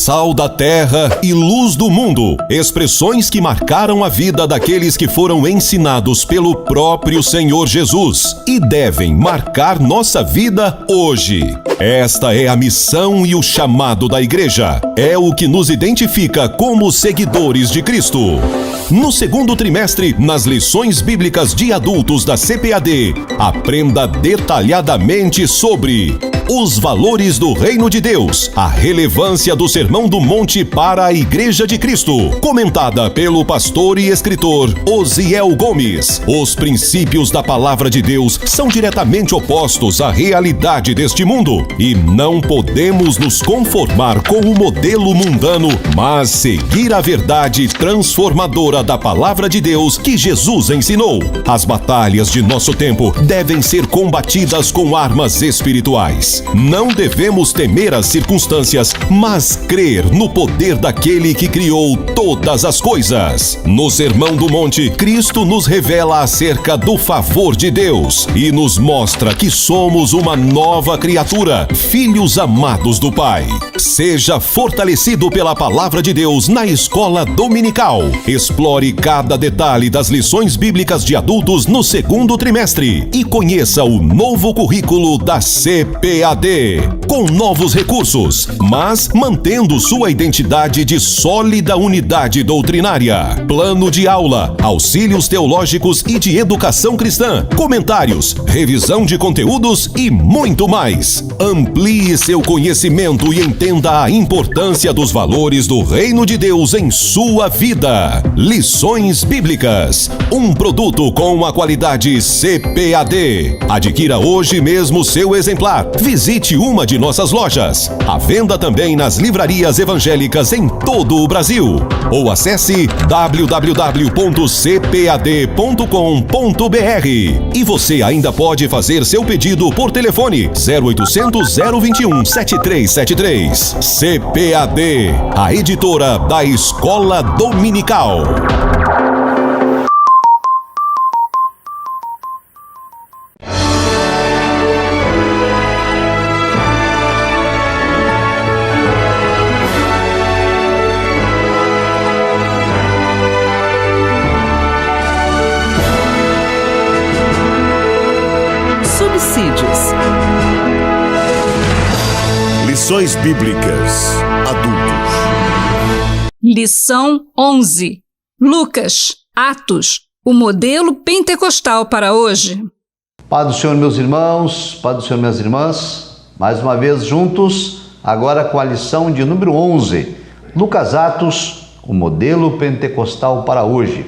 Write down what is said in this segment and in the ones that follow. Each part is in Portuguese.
Sal da terra e luz do mundo, expressões que marcaram a vida daqueles que foram ensinados pelo próprio Senhor Jesus e devem marcar nossa vida hoje. Esta é a missão e o chamado da igreja. É o que nos identifica como seguidores de Cristo. No segundo trimestre, nas lições bíblicas de adultos da CPAD, aprenda detalhadamente sobre os valores do Reino de Deus, a relevância do Sermão do Monte para a Igreja de Cristo, comentada pelo pastor e escritor Osiel Gomes. Os princípios da Palavra de Deus são diretamente opostos à realidade deste mundo e não podemos nos conformar com o modelo mundano, mas seguir a verdade transformadora da Palavra de Deus que Jesus ensinou. As batalhas de nosso tempo devem ser combatidas com armas espirituais. Não devemos temer as circunstâncias, mas crer no poder daquele que criou todas as coisas. No Sermão do Monte, Cristo nos revela acerca do favor de Deus e nos mostra que somos uma nova criatura, filhos amados do Pai. Seja fortalecido pela Palavra de Deus na escola dominical. Explore cada detalhe das lições bíblicas de adultos no segundo trimestre e conheça o novo currículo da CPAD, com novos recursos, mas mantendo sua identidade de sólida unidade doutrinária. Plano de aula, auxílios teológicos e de educação cristã, comentários, revisão de conteúdos e muito mais. Amplie seu conhecimento e entenda a importância dos valores do Reino de Deus em sua vida. Lições Bíblicas, um produto com a qualidade CPAD. Adquira hoje mesmo seu exemplar. Visite uma de nossas lojas. À venda também nas livrarias evangélicas em todo o Brasil. Ou acesse www.cpad.com.br. E você ainda pode fazer seu pedido por telefone 0800 021 7373. CPAD, a editora da Escola Dominical. Subsídios. Lições Bíblicas Adultos. Lição 11. Lucas, Atos, o modelo pentecostal para hoje. Paz do Senhor, meus irmãos, paz do Senhor, minhas irmãs, mais uma vez juntos, agora com a lição de número 11. Lucas, Atos, o modelo pentecostal para hoje.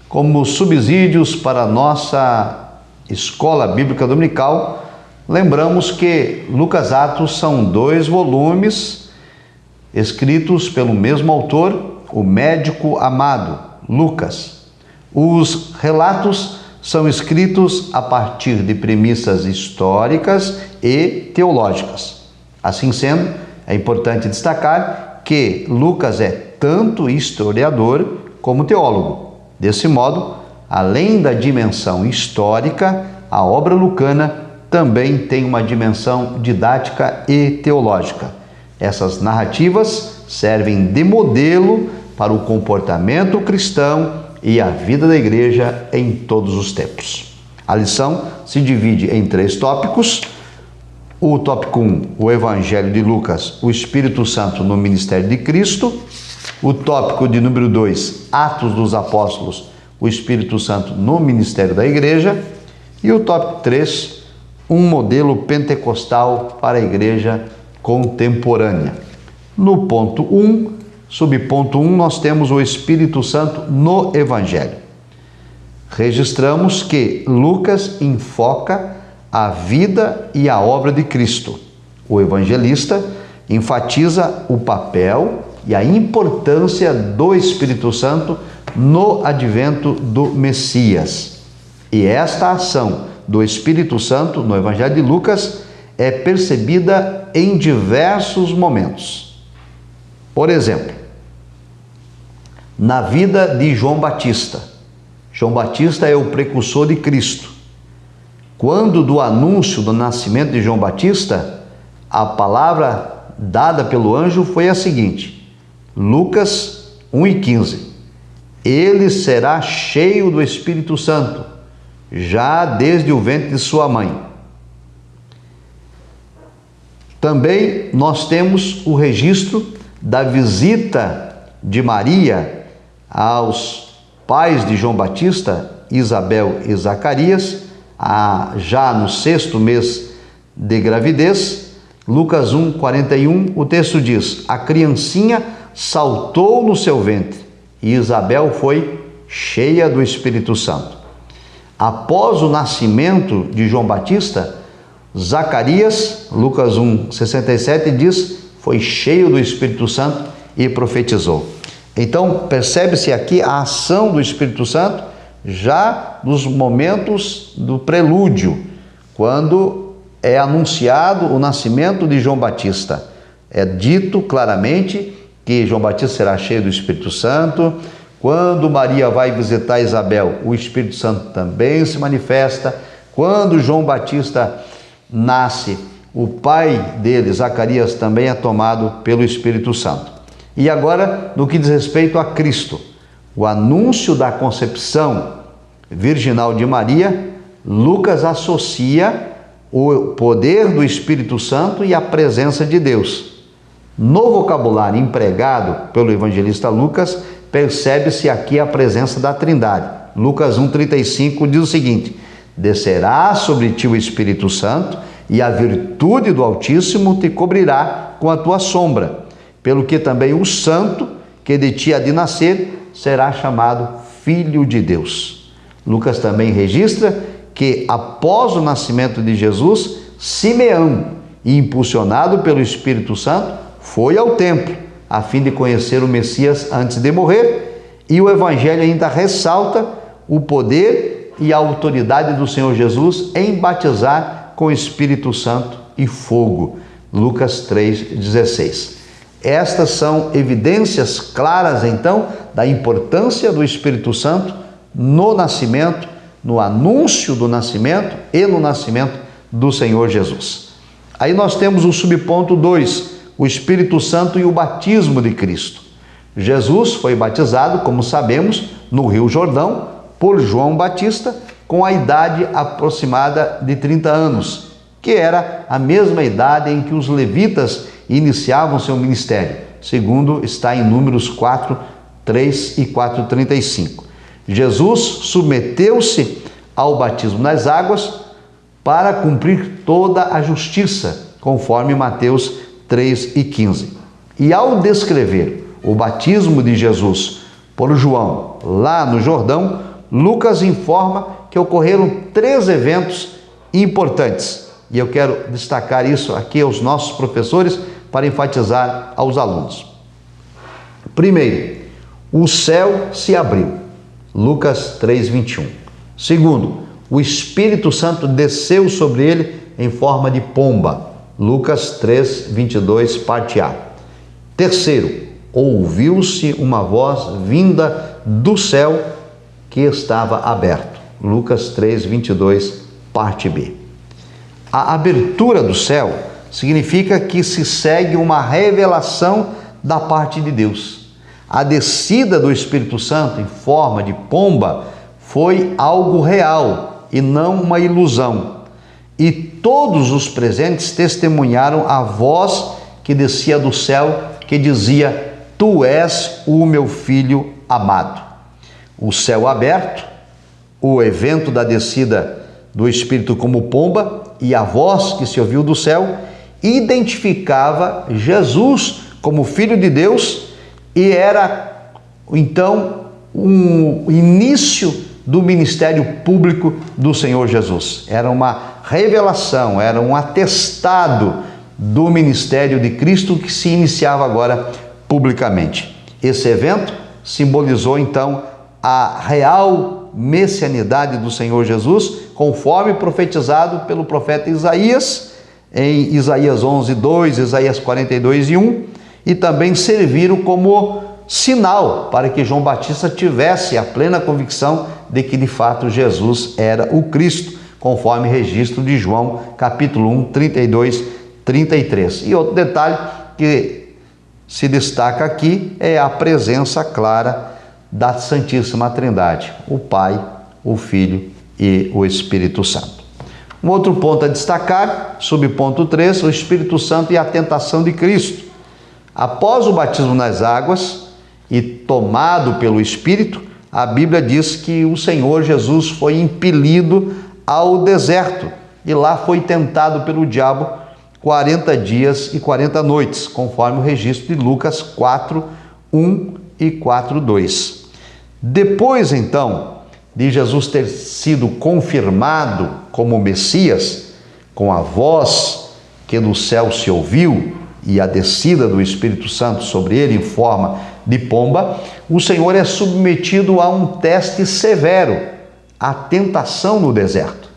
Como subsídios para a nossa Escola Bíblica Dominical, lembramos que Lucas, Atos são 2 volumes escritos pelo mesmo autor, o médico amado, Lucas. Os relatos são escritos a partir de premissas históricas e teológicas. Assim sendo, é importante destacar que Lucas é tanto historiador como teólogo. Desse modo, além da dimensão histórica, a obra lucana também tem uma dimensão didática e teológica. Essas narrativas servem de modelo para o comportamento cristão e a vida da igreja em todos os tempos. A lição se divide em 3 tópicos. O tópico 1, o Evangelho de Lucas, o Espírito Santo no ministério de Cristo. O tópico de número 2, Atos dos Apóstolos, o Espírito Santo no ministério da igreja. E o tópico 3, um modelo pentecostal para a igreja contemporânea. No ponto 1, subponto 1, nós temos o Espírito Santo no Evangelho. Registramos que Lucas enfoca a vida e a obra de Cristo. O evangelista enfatiza o papel e a importância do Espírito Santo no advento do Messias. E esta ação do Espírito Santo no Evangelho de Lucas é percebida em diversos momentos. Por exemplo, na vida de João Batista. João Batista é o precursor de Cristo. Quando do anúncio do nascimento de João Batista, a palavra dada pelo anjo foi a seguinte: Lucas 1:15. Ele será cheio do Espírito Santo, já desde o ventre de sua mãe. Também nós temos o registro da visita de Maria aos pais de João Batista, Isabel e Zacarias, já no 6º mês de gravidez. Lucas 1:41, o texto diz: a criancinha saltou no seu ventre e Isabel foi cheia do Espírito Santo. Após o nascimento de João Batista, Zacarias, Lucas 1:67, diz: foi cheio do Espírito Santo e profetizou. Então, percebe-se aqui a ação do Espírito Santo já nos momentos do prelúdio, quando é anunciado o nascimento de João Batista. É dito claramente que João Batista será cheio do Espírito Santo. Quando Maria vai visitar Isabel, o Espírito Santo também se manifesta. Quando João Batista nasce, o pai dele, Zacarias, também é tomado pelo Espírito Santo. E agora, no que diz respeito a Cristo, o anúncio da concepção virginal de Maria, Lucas associa o poder do Espírito Santo e a presença de Deus. No vocabulário empregado pelo evangelista Lucas, percebe-se aqui a presença da Trindade. Lucas 1:35 diz o seguinte: descerá sobre ti o Espírito Santo e a virtude do Altíssimo te cobrirá com a tua sombra, pelo que também o santo que de ti há de nascer será chamado Filho de Deus. Lucas também registra que após o nascimento de Jesus, Simeão, impulsionado pelo Espírito Santo, foi ao templo a fim de conhecer o Messias antes de morrer, e o Evangelho ainda ressalta o poder e a autoridade do Senhor Jesus em batizar com Espírito Santo e fogo. Lucas 3:16. Estas são evidências claras, então, da importância do Espírito Santo no nascimento, no anúncio do nascimento e no nascimento do Senhor Jesus. Aí nós temos o subponto 2, o Espírito Santo e o batismo de Cristo. Jesus foi batizado, como sabemos, no Rio Jordão, por João Batista, com a idade aproximada de 30 anos, que era a mesma idade em que os levitas iniciavam seu ministério, segundo está em Números 4:3 e 4:35. Jesus submeteu-se ao batismo nas águas para cumprir toda a justiça, conforme Mateus 3:15. E ao descrever o batismo de Jesus por João lá no Jordão, Lucas informa que ocorreram 3 eventos importantes. E eu quero destacar isso aqui aos nossos professores para enfatizar aos alunos. Primeiro, o céu se abriu. Lucas 3:21. Segundo, o Espírito Santo desceu sobre ele em forma de pomba. Lucas 3:22, parte A. Terceiro, ouviu-se uma voz vinda do céu que estava aberto. Lucas 3:22, parte B. A abertura do céu significa que se segue uma revelação da parte de Deus. A descida do Espírito Santo em forma de pomba foi algo real e não uma ilusão. E todos os presentes testemunharam a voz que descia do céu, que dizia: Tu és o meu filho amado. O céu aberto, o evento da descida do Espírito como pomba e a voz que se ouviu do céu identificava Jesus como Filho de Deus, e era então um início do ministério público do Senhor Jesus. Era uma revelação, era um atestado do ministério de Cristo que se iniciava agora publicamente. Esse evento simbolizou então a real messianidade do Senhor Jesus, conforme profetizado pelo profeta Isaías, em Isaías 11:2, Isaías 42:1, e também serviram como sinal para que João Batista tivesse a plena convicção de que de fato Jesus era o Cristo, conforme registro de João, capítulo 1, 32, 33. E outro detalhe que se destaca aqui é a presença clara da Santíssima Trindade, o Pai, o Filho e o Espírito Santo. Um outro ponto a destacar, subponto 3, o Espírito Santo e a tentação de Cristo. Após o batismo nas águas e tomado pelo Espírito, a Bíblia diz que o Senhor Jesus foi impelido ao deserto e lá foi tentado pelo diabo 40 dias e 40 noites, conforme o registro de Lucas 4:1 e 4:2. Depois, então, de Jesus ter sido confirmado como Messias, com a voz que do céu se ouviu e a descida do Espírito Santo sobre ele em forma de pomba, o Senhor é submetido a um teste severo, a tentação no deserto.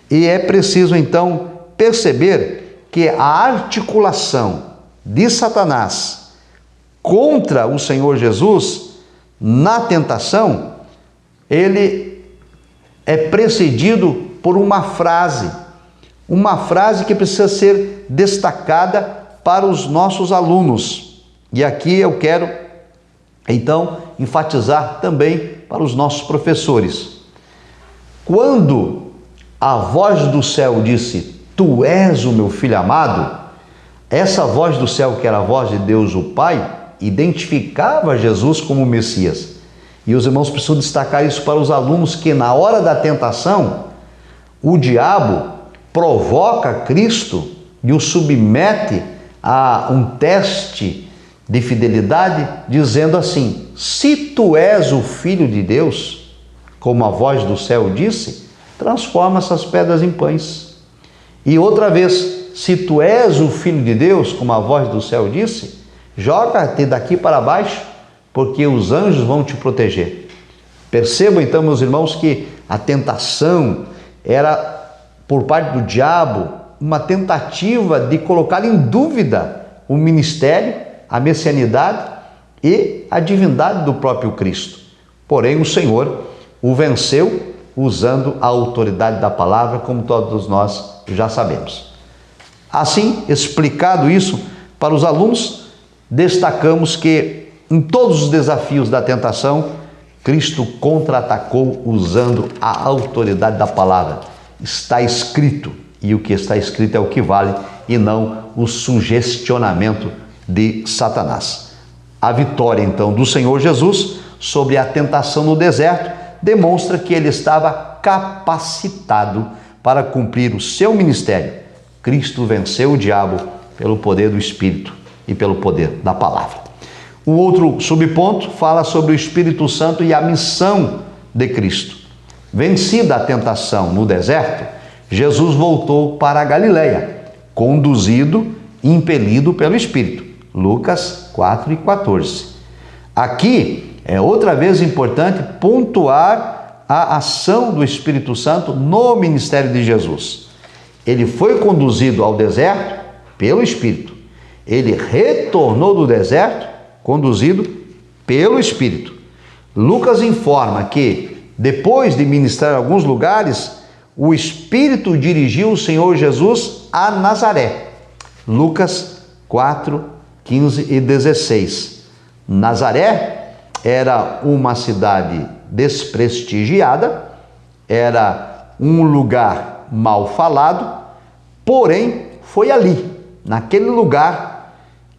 E é preciso, então, perceber que a articulação de Satanás contra o Senhor Jesus na tentação, ele é precedido por uma frase que precisa ser destacada para os nossos alunos. E aqui eu quero, então, enfatizar também para os nossos professores. Quando a voz do céu disse: "Tu és o meu filho amado", essa voz do céu, que era a voz de Deus o Pai, identificava Jesus como Messias. E os irmãos precisam destacar isso para os alunos, que na hora da tentação, o diabo provoca Cristo e o submete a um teste de fidelidade, dizendo assim: "Se tu és o Filho de Deus, como a voz do céu disse, transforma essas pedras em pães." E outra vez: "Se tu és o Filho de Deus, como a voz do céu disse, joga-te daqui para baixo, porque os anjos vão te proteger." Percebam então, meus irmãos, que a tentação era, por parte do diabo, uma tentativa de colocar em dúvida o ministério, a messianidade e a divindade do próprio Cristo. Porém, o Senhor o venceu usando a autoridade da palavra, como todos nós já sabemos. Assim, explicado isso para os alunos, destacamos que em todos os desafios da tentação, Cristo contra-atacou usando a autoridade da palavra. Está escrito, e o que está escrito é o que vale, e não o sugestionamento de Satanás. A vitória, então, do Senhor Jesus sobre a tentação no deserto demonstra que ele estava capacitado para cumprir o seu ministério. Cristo venceu o diabo pelo poder do Espírito e pelo poder da palavra. O outro subponto fala sobre o Espírito Santo e a missão de Cristo. Vencida a tentação no deserto, Jesus voltou para a Galileia, conduzido e impelido pelo Espírito. Lucas 4:14. Aqui é outra vez importante pontuar a ação do Espírito Santo no ministério de Jesus. Ele foi conduzido ao deserto pelo Espírito. Ele retornou do deserto conduzido pelo Espírito. Lucas informa que, depois de ministrar em alguns lugares, o Espírito dirigiu o Senhor Jesus a Nazaré. Lucas 4:15 e 16. Nazaré era uma cidade desprestigiada, era um lugar mal falado, porém foi ali, naquele lugar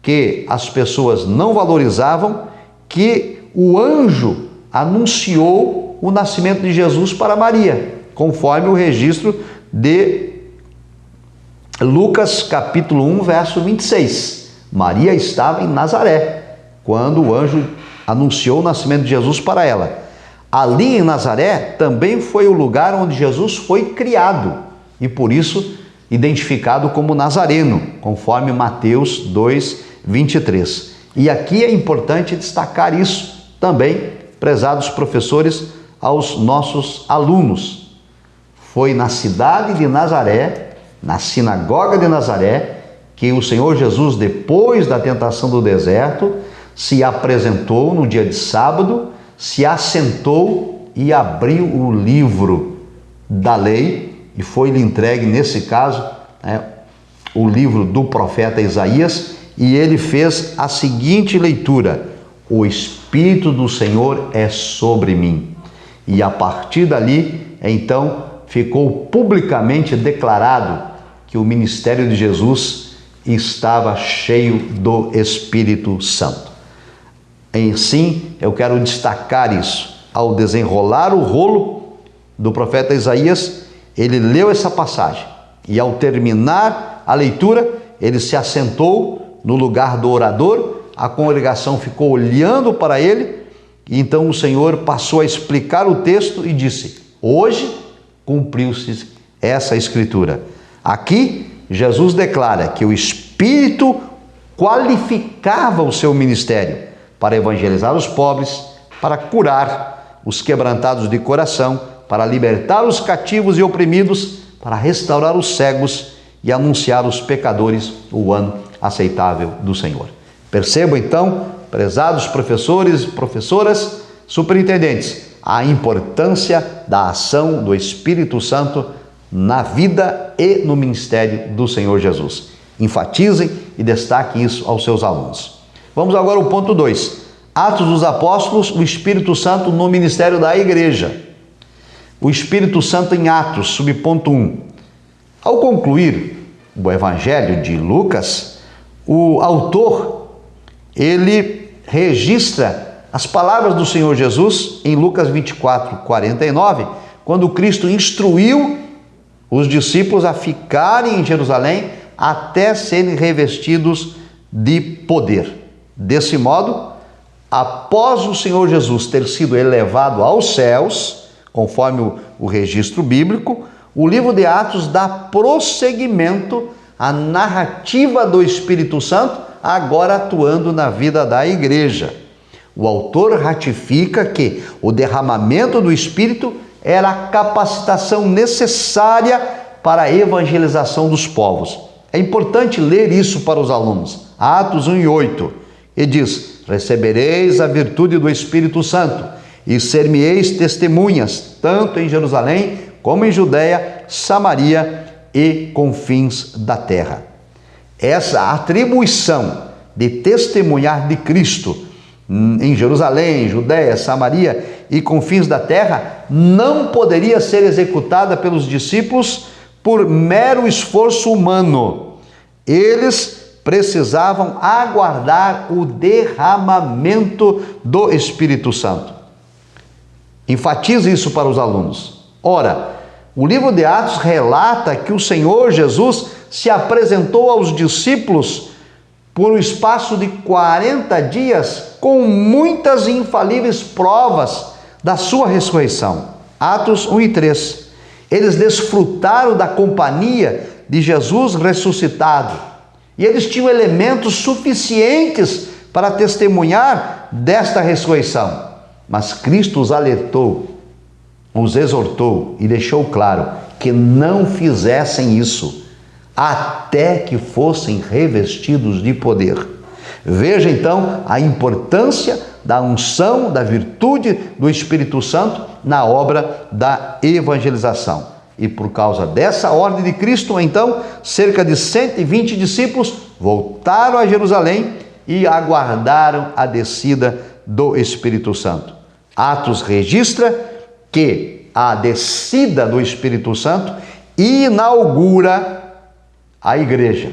que as pessoas não valorizavam, que o anjo anunciou o nascimento de Jesus para Maria, conforme o registro de Lucas capítulo 1, verso 26. Maria estava em Nazaré, quando o anjo anunciou o nascimento de Jesus para ela. Ali em Nazaré também foi o lugar onde Jesus foi criado, e por isso identificado como Nazareno, conforme Mateus 2:23. E aqui é importante destacar isso também, prezados professores, aos nossos alunos. Foi na cidade de Nazaré, na sinagoga de Nazaré, que o Senhor Jesus, depois da tentação do deserto, se apresentou no dia de sábado, se assentou e abriu o livro da lei, e foi-lhe entregue, nesse caso, o livro do profeta Isaías, e ele fez a seguinte leitura: o Espírito do Senhor é sobre mim. E a partir dali, então, ficou publicamente declarado que o ministério de Jesus estava cheio do Espírito Santo. Assim, eu quero destacar isso. Ao desenrolar o rolo do profeta Isaías, ele leu essa passagem e, ao terminar a leitura, ele se assentou no lugar do orador, a congregação ficou olhando para ele, e então o Senhor passou a explicar o texto e disse: hoje cumpriu-se essa escritura. Aqui, Jesus declara que o Espírito qualificava o seu ministério para evangelizar os pobres, para curar os quebrantados de coração, para libertar os cativos e oprimidos, para restaurar os cegos e anunciar aos pecadores o ano aceitável do Senhor. Percebam então, prezados professores, professoras, superintendentes, a importância da ação do Espírito Santo na vida e no ministério do Senhor Jesus. Enfatizem e destaquem isso aos seus alunos. Vamos agora ao ponto 2. Atos dos Apóstolos, o Espírito Santo no ministério da igreja. O Espírito Santo em Atos, subponto 1. Ao concluir o Evangelho de Lucas, o autor, ele registra as palavras do Senhor Jesus em Lucas 24, 49, quando Cristo instruiu os discípulos a ficarem em Jerusalém até serem revestidos de poder. Desse modo, após o Senhor Jesus ter sido elevado aos céus, conforme o registro bíblico, o livro de Atos dá prosseguimento à narrativa do Espírito Santo, agora atuando na vida da igreja. O autor ratifica que o derramamento do Espírito era a capacitação necessária para a evangelização dos povos. É importante ler isso para os alunos. Atos 1:8. E diz: recebereis a virtude do Espírito Santo e ser-me-eis testemunhas, tanto em Jerusalém como em Judeia, Samaria e confins da terra. Essa atribuição de testemunhar de Cristo em Jerusalém, Judeia, Samaria e confins da terra não poderia ser executada pelos discípulos por mero esforço humano. Eles precisavam aguardar o derramamento do Espírito Santo. Enfatize isso para os alunos. Ora, o livro de Atos relata que o Senhor Jesus se apresentou aos discípulos por um espaço de 40 dias com muitas e infalíveis provas da sua ressurreição. Atos 1:3. Eles desfrutaram da companhia de Jesus ressuscitado e eles tinham elementos suficientes para testemunhar desta ressurreição. Mas Cristo os alertou, os exortou e deixou claro que não fizessem isso até que fossem revestidos de poder. Veja então a importância da unção, da virtude do Espírito Santo na obra da evangelização. E por causa dessa ordem de Cristo, então, cerca de 120 discípulos voltaram a Jerusalém e aguardaram a descida do Espírito Santo. Atos registra que a descida do Espírito Santo inaugura a igreja.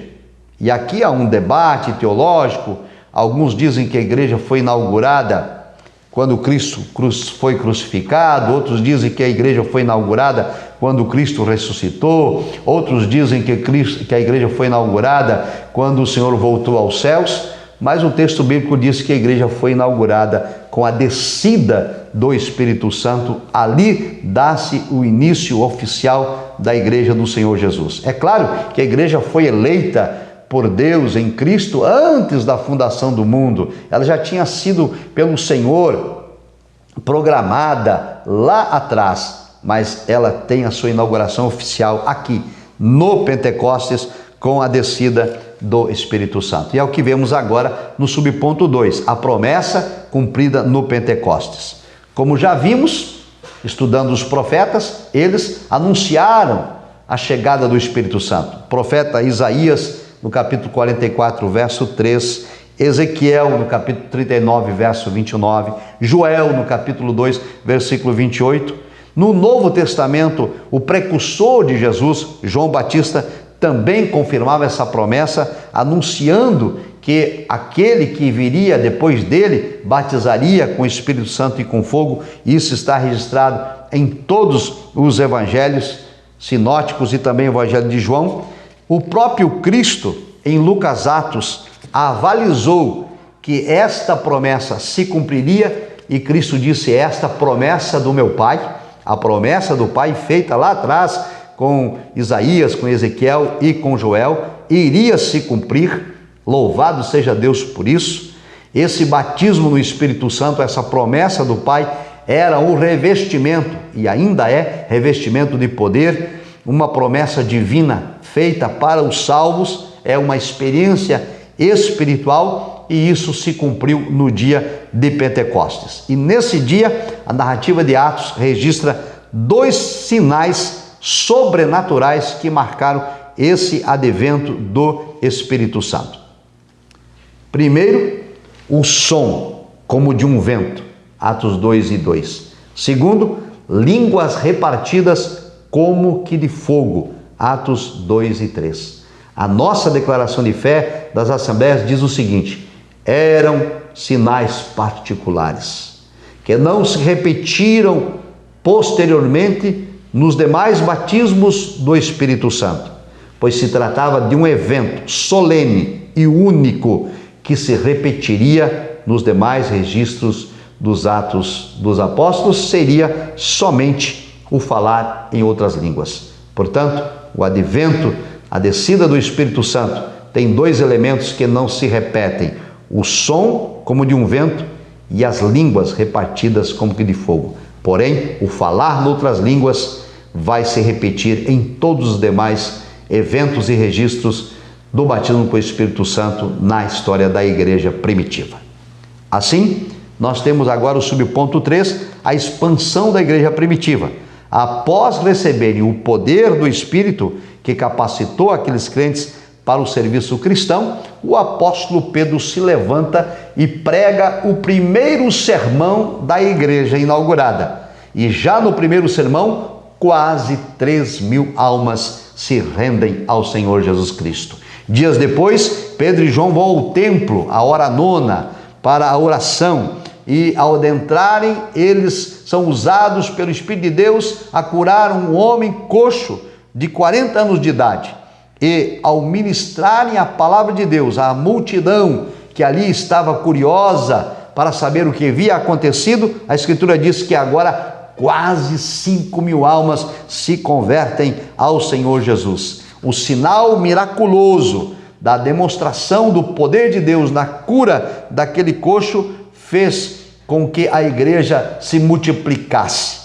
E aqui há um debate teológico. Alguns dizem que a igreja foi inaugurada quando Cristo foi crucificado, outros dizem que a igreja foi inaugurada quando Cristo ressuscitou, outros dizem que a igreja foi inaugurada quando o Senhor voltou aos céus, mas o texto bíblico diz que a igreja foi inaugurada com a descida do Espírito Santo. Ali dá-se o início oficial da igreja do Senhor Jesus. É claro que a igreja foi eleita por Deus em Cristo antes da fundação do mundo. Ela já tinha sido pelo Senhor programada lá atrás, mas ela tem a sua inauguração oficial aqui no Pentecostes com a descida do Espírito Santo. E é o que vemos agora no subponto 2, a promessa cumprida no Pentecostes. Como já vimos, estudando os profetas, eles anunciaram a chegada do Espírito Santo. O profeta Isaías no capítulo 44, verso 3, Ezequiel, no capítulo 39, verso 29, Joel, no capítulo 2, versículo 28. No Novo Testamento, o precursor de Jesus, João Batista, também confirmava essa promessa, anunciando que aquele que viria depois dele batizaria com o Espírito Santo e com fogo. Isso está registrado em todos os evangelhos sinóticos e também o evangelho de João. O próprio Cristo, em Lucas Atos, avalizou que esta promessa se cumpriria, e Cristo disse: esta promessa do meu Pai, a promessa do Pai feita lá atrás com Isaías, com Ezequiel e com Joel, iria se cumprir. Louvado seja Deus por isso. Esse batismo no Espírito Santo, essa promessa do Pai, era um revestimento, e ainda é revestimento de poder, uma promessa divina feita para os salvos, é uma experiência espiritual, e isso se cumpriu no dia de Pentecostes. E nesse dia, a narrativa de Atos registra 2 sinais sobrenaturais que marcaram esse advento do Espírito Santo. Primeiro, o som como de um vento, Atos 2:2. Segundo, línguas repartidas como que de fogo, Atos 2:3. A nossa declaração de fé das assembleias diz o seguinte: eram sinais particulares, que não se repetiram posteriormente nos demais batismos do Espírito Santo, pois se tratava de um evento solene e único que se repetiria nos demais registros dos Atos dos Apóstolos, seria somente o falar em outras línguas. Portanto, o advento, a descida do Espírito Santo, tem 2 elementos que não se repetem: o som como de um vento e as línguas repartidas como que de fogo. Porém, o falar noutras línguas vai se repetir em todos os demais eventos e registros do batismo com o Espírito Santo na história da igreja primitiva. Assim, nós temos agora o subponto 3, a expansão da igreja primitiva. Após receberem o poder do Espírito que capacitou aqueles crentes para o serviço cristão, o apóstolo Pedro se levanta e prega o primeiro sermão da igreja inaugurada. E já no primeiro sermão, quase 3.000 almas se rendem ao Senhor Jesus Cristo. Dias depois, Pedro e João vão ao templo, à hora nona, para a oração. E ao adentrarem, eles são usados pelo Espírito de Deus a curar um homem coxo de 40 anos de idade. E ao ministrarem a palavra de Deus, a multidão que ali estava curiosa para saber o que havia acontecido, a Escritura diz que agora quase 5.000 almas se convertem ao Senhor Jesus. O sinal miraculoso da demonstração do poder de Deus na cura daquele coxo fez com que a igreja se multiplicasse.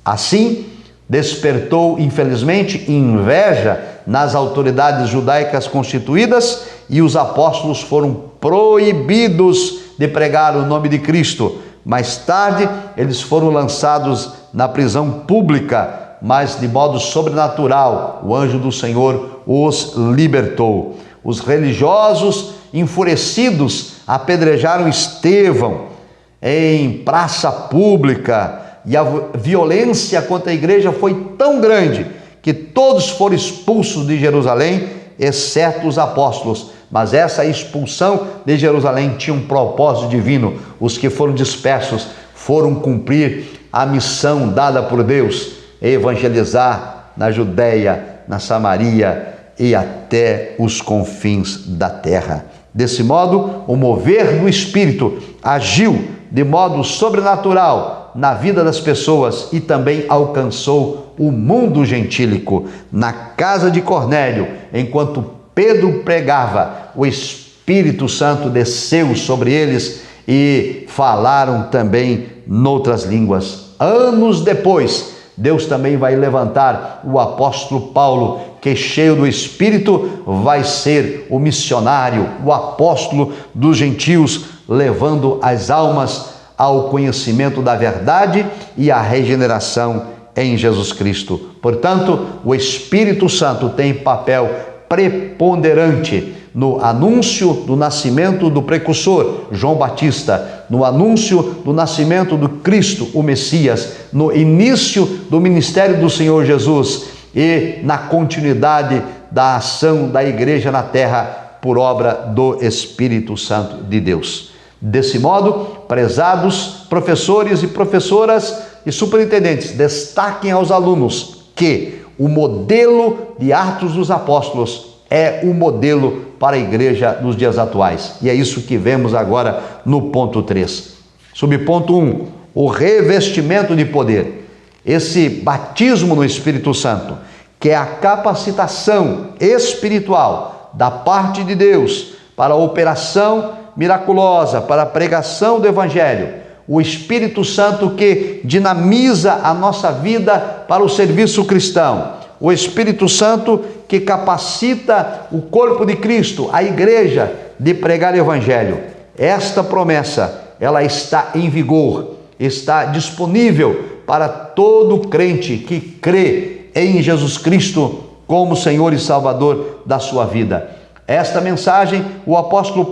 Assim, despertou, infelizmente, inveja nas autoridades judaicas constituídas, e os apóstolos foram proibidos de pregar o nome de Cristo. Mais tarde, eles foram lançados na prisão pública, mas de modo sobrenatural, o anjo do Senhor os libertou. Os religiosos, enfurecidos, apedrejaram Estevão em praça pública, e a violência contra a igreja foi tão grande que todos foram expulsos de Jerusalém, exceto os apóstolos. Mas essa expulsão de Jerusalém tinha um propósito divino. Os que foram dispersos foram cumprir a missão dada por Deus, evangelizar na Judéia, na Samaria e até os confins da terra. Desse modo, o mover do Espírito agiu de modo sobrenatural na vida das pessoas e também alcançou o mundo gentílico. Na casa de Cornélio, enquanto Pedro pregava, o Espírito Santo desceu sobre eles e falaram também noutras línguas. Anos depois, Deus também vai levantar o apóstolo Paulo, que cheio do Espírito vai ser o missionário, o apóstolo dos gentios, levando as almas ao conhecimento da verdade e à regeneração em Jesus Cristo. Portanto, o Espírito Santo tem papel preponderante no anúncio do nascimento do precursor, João Batista, no anúncio do nascimento do Cristo, o Messias, no início do ministério do Senhor Jesus e na continuidade da ação da igreja na terra por obra do Espírito Santo de Deus. Desse modo, prezados professores e professoras e superintendentes, destaquem aos alunos que o modelo de Atos dos Apóstolos é o modelo para a igreja nos dias atuais. E é isso que vemos agora no ponto 3. Subponto 1, o revestimento de poder. Esse batismo no Espírito Santo, que é a capacitação espiritual da parte de Deus para a operação miraculosa, para a pregação do Evangelho. O Espírito Santo que dinamiza a nossa vida para o serviço cristão. O Espírito Santo que capacita o corpo de Cristo, a igreja, de pregar o Evangelho. Esta promessa, ela está em vigor, está disponível para todo crente que crê em Jesus Cristo como Senhor e Salvador da sua vida. Esta mensagem, o apóstolo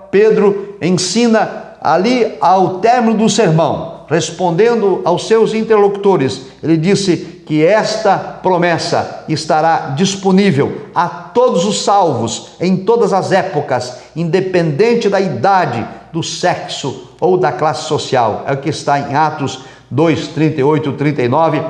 Pedro ensina ali ao término do sermão, respondendo aos seus interlocutores. Ele disse que esta promessa estará disponível a todos os salvos, em todas as épocas, independente da idade, do sexo ou da classe social. É o que está em Atos 2, 38, 39.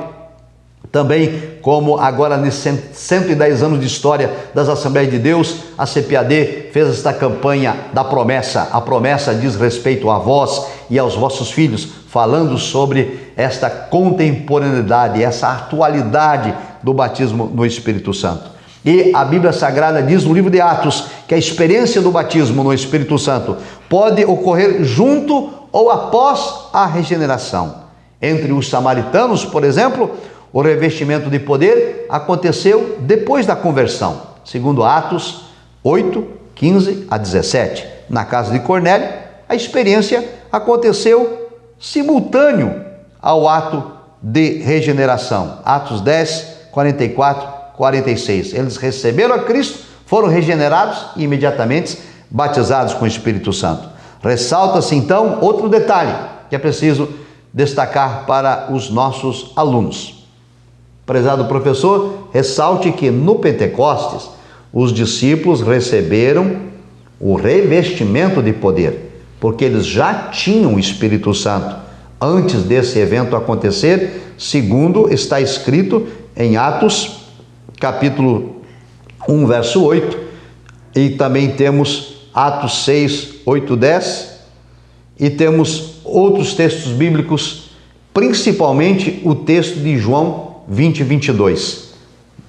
Também, como agora nesses 110 anos de história das Assembleias de Deus, a CPAD fez esta campanha da promessa. A promessa diz respeito a vós e aos vossos filhos, falando sobre esta contemporaneidade, essa atualidade do batismo no Espírito Santo. E a Bíblia Sagrada diz no livro de Atos que a experiência do batismo no Espírito Santo pode ocorrer junto ou após a regeneração. Entre os samaritanos, por exemplo, o revestimento de poder aconteceu depois da conversão, segundo Atos 8, 15 a 17. Na casa de Cornélio, a experiência aconteceu simultâneo ao ato de regeneração. Atos 10, 44, 46. Eles receberam a Cristo, foram regenerados e imediatamente batizados com o Espírito Santo. Ressalta-se então outro detalhe que é preciso destacar para os nossos alunos. Prezado professor, ressalte que no Pentecostes os discípulos receberam o revestimento de poder, porque eles já tinham o Espírito Santo antes desse evento acontecer, segundo está escrito em Atos, capítulo 1, verso 8, e também temos Atos 6, 8, 10, e temos outros textos bíblicos, principalmente o texto de João 20, 22.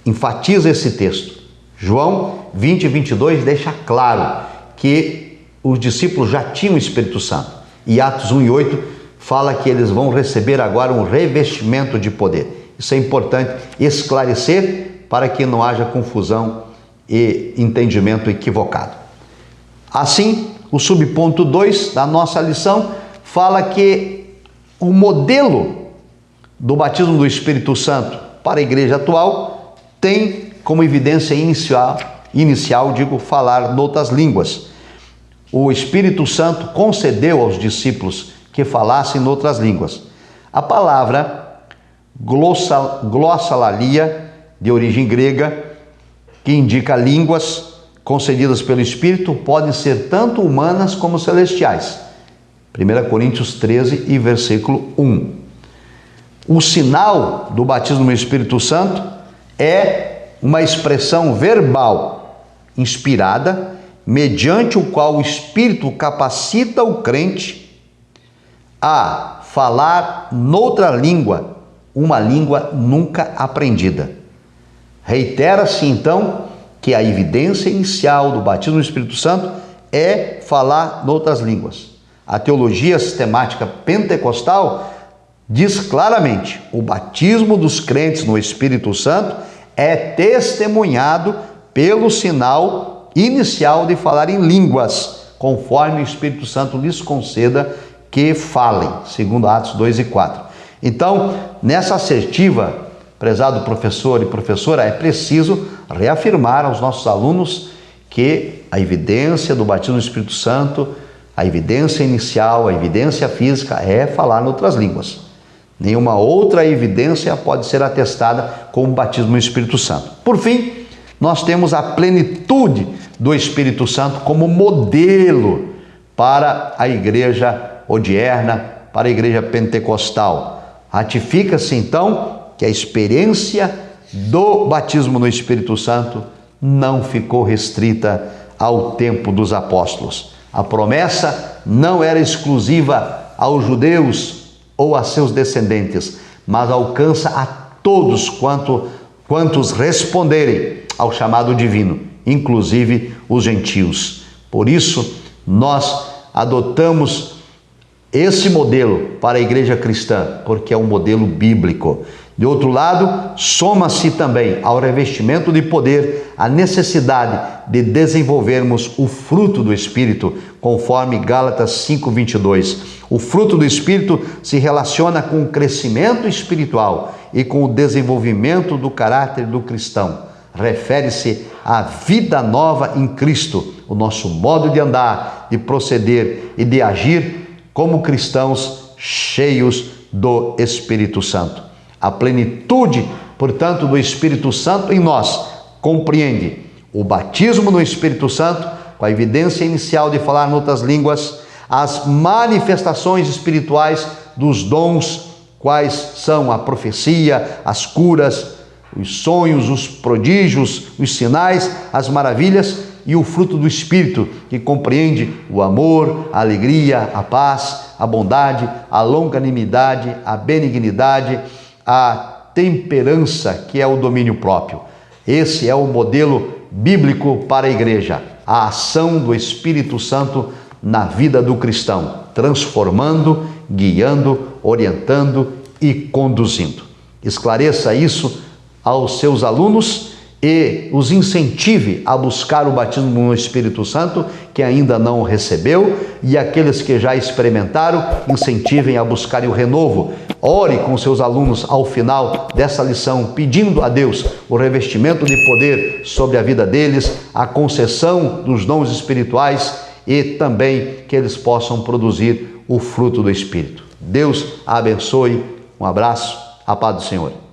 Enfatiza esse texto. João 20, 22 deixa claro que os discípulos já tinham o Espírito Santo. E Atos 1 e 8 fala que eles vão receber agora um revestimento de poder. Isso é importante esclarecer para que não haja confusão e entendimento equivocado. Assim, o subponto 2 da nossa lição fala que o modelo do batismo do Espírito Santo para a igreja atual tem como evidência inicial, falar noutras línguas. O Espírito Santo concedeu aos discípulos que falassem noutras línguas. A palavra glossolalia, de origem grega, que indica línguas concedidas pelo Espírito, podem ser tanto humanas como celestiais. 1 Coríntios 13 e versículo 1. O sinal do batismo no Espírito Santo é uma expressão verbal inspirada, mediante o qual o Espírito capacita o crente a falar noutra língua, uma língua nunca aprendida. Reitera-se então que a evidência inicial do batismo no Espírito Santo é falar noutras línguas. A teologia sistemática pentecostal diz claramente: o batismo dos crentes no Espírito Santo é testemunhado pelo sinal inicial de falar em línguas, conforme o Espírito Santo lhes conceda que falem, segundo Atos 2 e 4. Então, nessa assertiva, prezado professor e professora, é preciso reafirmar aos nossos alunos que a evidência do batismo no Espírito Santo, a evidência inicial, a evidência física é falar em outras línguas. Nenhuma outra evidência pode ser atestada com o batismo no Espírito Santo. Por fim, nós temos a plenitude do Espírito Santo como modelo para a igreja odierna, para a igreja pentecostal. Ratifica-se então que a experiência do batismo no Espírito Santo não ficou restrita ao tempo dos apóstolos. A promessa não era exclusiva aos judeus ou a seus descendentes, mas alcança a todos quantos responderem ao chamado divino, inclusive os gentios. Por isso, nós adotamos esse modelo para a igreja cristã, porque é um modelo bíblico. De outro lado, soma-se também ao revestimento de poder a necessidade de desenvolvermos o fruto do Espírito, conforme Gálatas 5:22. O fruto do Espírito se relaciona com o crescimento espiritual e com o desenvolvimento do caráter do cristão. Refere-se à vida nova em Cristo, o nosso modo de andar, de proceder e de agir como cristãos cheios do Espírito Santo. A plenitude, portanto, do Espírito Santo em nós compreende o batismo no Espírito Santo, com a evidência inicial de falar em outras línguas, as manifestações espirituais dos dons, quais são a profecia, as curas, os sonhos, os prodígios, os sinais, as maravilhas, e o fruto do Espírito, que compreende o amor, a alegria, a paz, a bondade, a longanimidade, a benignidade, a temperança, que é o domínio próprio. Esse é o modelo bíblico para a igreja, a ação do Espírito Santo na vida do cristão, transformando, guiando, orientando e conduzindo. Esclareça isso aos seus alunos e os incentive a buscar o batismo no Espírito Santo, que ainda não o recebeu, e aqueles que já experimentaram, incentivem a buscarem o renovo. Ore com seus alunos ao final dessa lição, pedindo a Deus o revestimento de poder sobre a vida deles, a concessão dos dons espirituais e também que eles possam produzir o fruto do Espírito. Deus a abençoe. Um abraço. A paz do Senhor.